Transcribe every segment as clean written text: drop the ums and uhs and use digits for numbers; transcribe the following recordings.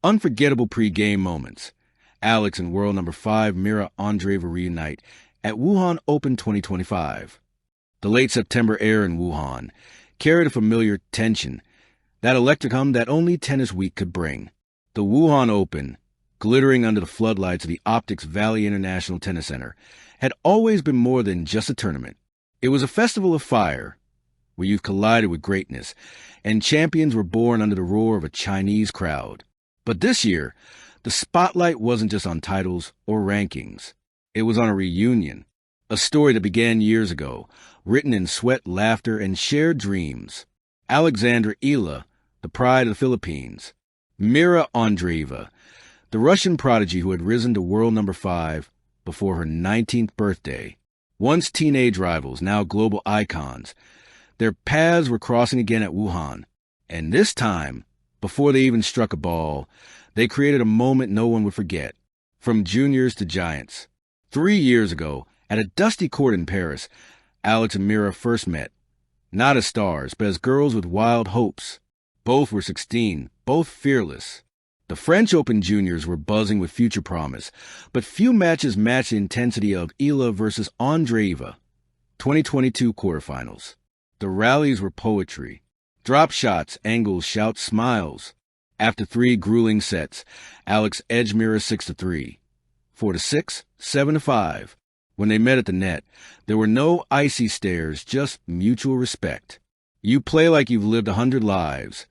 Unforgettable Pregame Moments. Alex and world number 5 Mirra Andreeva reunite at Wuhan Open 2025. The late September air in Wuhan carried a familiar tension, that electric hum that only tennis week could bring. The Wuhan Open, glittering under the floodlights of the Optics Valley International Tennis Center, had always been more than just a tournament. It was a festival of fire, where youth collided with greatness, and champions were born under the roar of a Chinese crowd. But this year, the spotlight wasn't just on titles or rankings. It was on a reunion, a story that began years ago, written in sweat, laughter, and shared dreams. Andreeva, the pride of the Philippines. Mirra Andreeva, the Russian prodigy who had risen to world number 5 before her 19th birthday. Once teenage rivals, now global icons. Their paths were crossing again at Wuhan. And this time, before they even struck a ball, they created a moment no one would forget. From juniors to giants. 3 years ago, at a dusty court in Paris, Alex and Mirra first met. Not as stars, but as girls with wild hopes. Both were 16, both fearless. The French Open juniors were buzzing with future promise, but few matches matched the intensity of Ila versus Andreeva. 2022 quarterfinals. The rallies were poetry. Drop shots, angles, shouts, smiles. After 3 grueling sets, Alex edged Mirra 6-3, 4-6, 7-5. When they met at the net, there were no icy stares, just mutual respect. "You play like you've lived 100 lives,"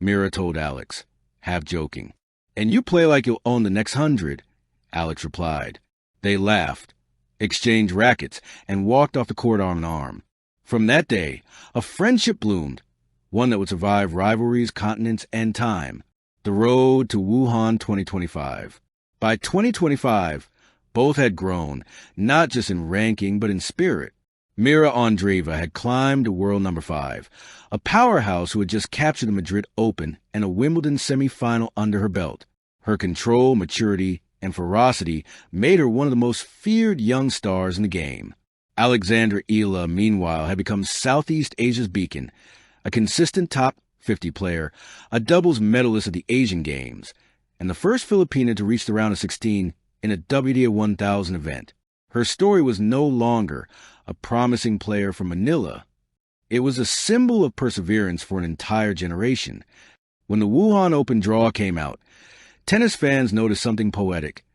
Mirra told Alex, half joking. "And you play like you'll own the next 100, Alex replied. They laughed, exchanged rackets, and walked off the court arm in arm. From that day, a friendship bloomed, one that would survive rivalries, continents, and time. The road to Wuhan 2025. By 2025, both had grown, not just in ranking, but in spirit. Mirra Andreeva had climbed to world number 5, a powerhouse who had just captured the Madrid Open and a Wimbledon semifinal under her belt. Her control, maturity, and ferocity made her one of the most feared young stars in the game. Andreeva, meanwhile, had become Southeast Asia's beacon, a consistent top 50 player, a doubles medalist at the Asian Games, and the first Filipina to reach the round of 16 in a WTA 1000 event. Her story was no longer a promising player from Manila. It was a symbol of perseverance for an entire generation. When the Wuhan Open draw came out, tennis fans noticed something poetic.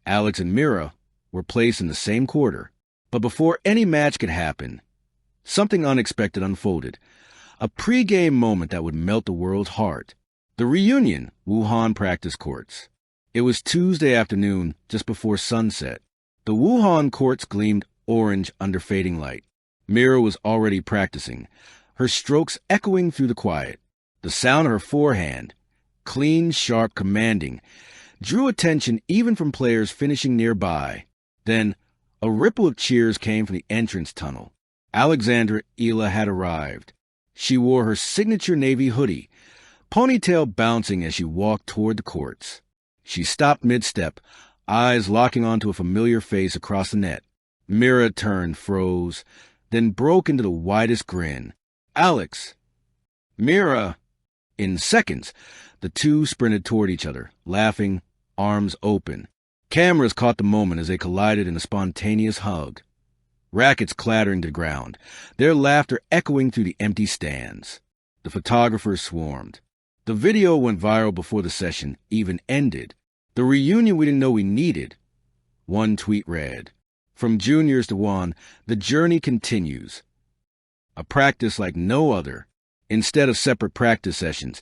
Alex and Mirra were placed in the same quarter. But before any match could happen, something unexpected unfolded. A pre-game moment that would melt the world's heart. The reunion, Wuhan practice courts. It was Tuesday afternoon, just before sunset. The Wuhan courts gleamed orange under fading light. Mirra was already practicing, her strokes echoing through the quiet. The sound of her forehand, clean, sharp, commanding, drew attention even from players finishing nearby. Then, a ripple of cheers came from the entrance tunnel. Andreeva had arrived. She wore her signature navy hoodie, ponytail bouncing as she walked toward the courts. She stopped mid-step, eyes locking onto a familiar face across the net. Mirra turned, froze, then broke into the widest grin. "Alex!" "Mirra!" In seconds, the two sprinted toward each other, laughing, arms open. Cameras caught the moment as they collided in a spontaneous hug. Rackets clattering to the ground, their laughter echoing through the empty stands. The photographers swarmed. The video went viral before the session even ended. "The reunion we didn't know we needed." One tweet read, "From juniors to one, the journey continues. A practice like no other." Instead of separate practice sessions,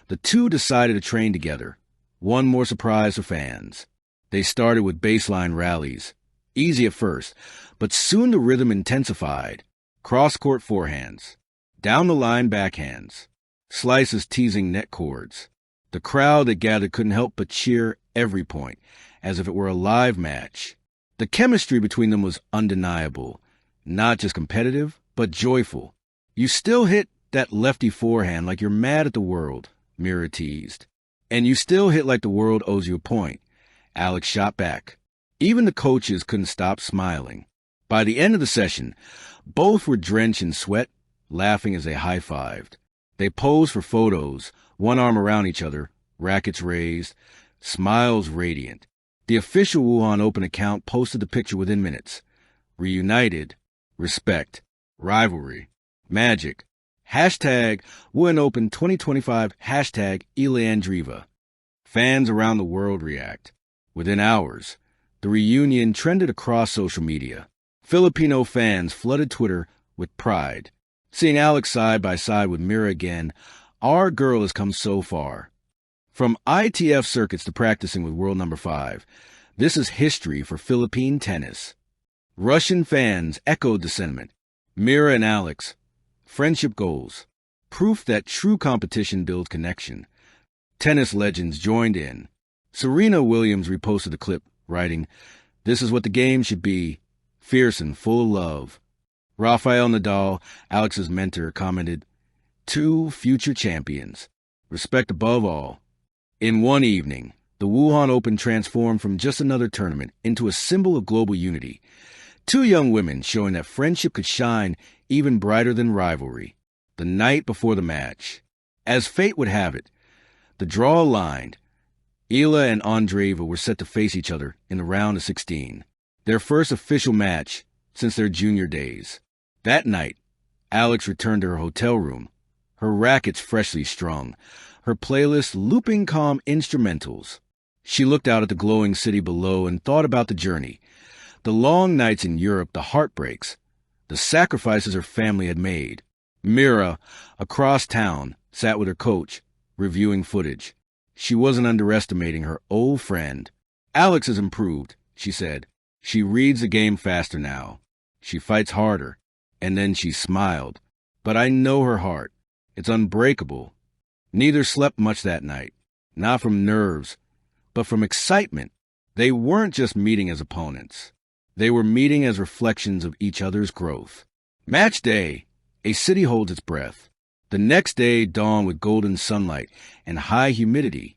the two decided to train together. One more surprise for fans. They started with baseline rallies. Easy at first, but soon the rhythm intensified. Cross-court forehands, down-the-line backhands, slices teasing net cords. The crowd that gathered couldn't help but cheer every point, as if it were a live match. The chemistry between them was undeniable, not just competitive, but joyful. "You still hit that lefty forehand like you're mad at the world," Mirra teased. "And you still hit like the world owes you a point," Alex shot back. Even the coaches couldn't stop smiling. By the end of the session, both were drenched in sweat, laughing as they high-fived. They posed for photos, one arm around each other, rackets raised, smiles radiant. The official Wuhan Open account posted the picture within minutes. Reunited, respect, rivalry, magic. Hashtag Wuhan Open 2025, hashtag Mirra Andreeva. Fans around the world react. Within hours, the reunion trended across social media. Filipino fans flooded Twitter with pride. Seeing Alex side by side with Mirra again, our girl has come so far. From ITF circuits to practicing with world number 5, this is history for Philippine tennis. Russian fans echoed the sentiment. Mirra and Alex, friendship goals, proof that true competition builds connection. Tennis legends joined in. Serena Williams reposted the clip, writing, "This is what the game should be, fierce and full of love." Rafael Nadal, Alex's mentor, commented, "Two future champions. Respect above all." In one evening, the Wuhan Open transformed from just another tournament into a symbol of global unity. Two young women showing that friendship could shine even brighter than rivalry. The night before the match, as fate would have it, the draw aligned. Mirra and Andreeva were set to face each other in the round of 16, their first official match since their junior days. That night, Alex returned to her hotel room, her rackets freshly strung, her playlist looping calm instrumentals. She looked out at the glowing city below and thought about the journey, the long nights in Europe, the heartbreaks, the sacrifices her family had made. Mirra, across town, sat with her coach, reviewing footage. She wasn't underestimating her old friend. "Alex has improved," she said. "She reads the game faster now. She fights harder." And then she smiled. "But I know her heart. It's unbreakable." Neither slept much that night, not from nerves, but from excitement. They weren't just meeting as opponents. They were meeting as reflections of each other's growth. Match day, a city holds its breath. The next day dawned with golden sunlight and high humidity.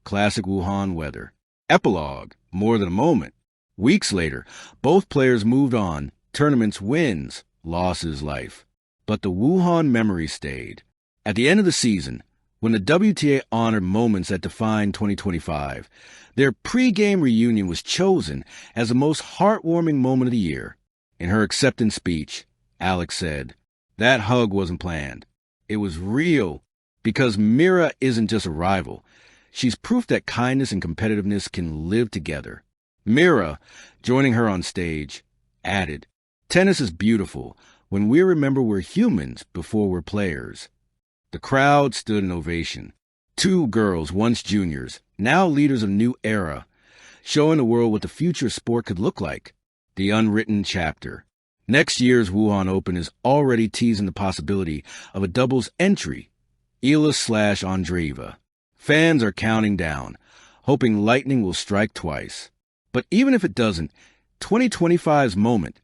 Classic Wuhan weather. Epilogue, more than a moment. Weeks later, both players moved on. Tournaments, wins, losses, life. But the Wuhan memory stayed. At the end of the season, when the WTA honored moments that defined 2025, their pre-game reunion was chosen as the most heartwarming moment of the year. In her acceptance speech, Alex said, "That hug wasn't planned. It was real, because Mirra isn't just a rival. She's proof that kindness and competitiveness can live together." Mirra, joining her on stage, added, "Tennis is beautiful when we remember we're humans before we're players." The crowd stood in ovation. Two girls, once juniors, now leaders of a new era, showing the world what the future of sport could look like. The unwritten chapter. Next year's Wuhan Open is already teasing the possibility of a doubles entry, Mirra/Andreeva. Fans are counting down, hoping lightning will strike twice. But even if it doesn't, 2025's moment,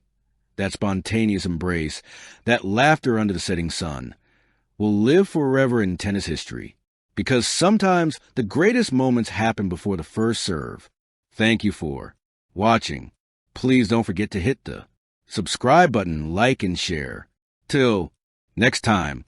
that spontaneous embrace, that laughter under the setting sun, will live forever in tennis history. Because sometimes the greatest moments happen before the first serve. Thank you for watching. Please don't forget to hit the subscribe button, like, and share. Till next time.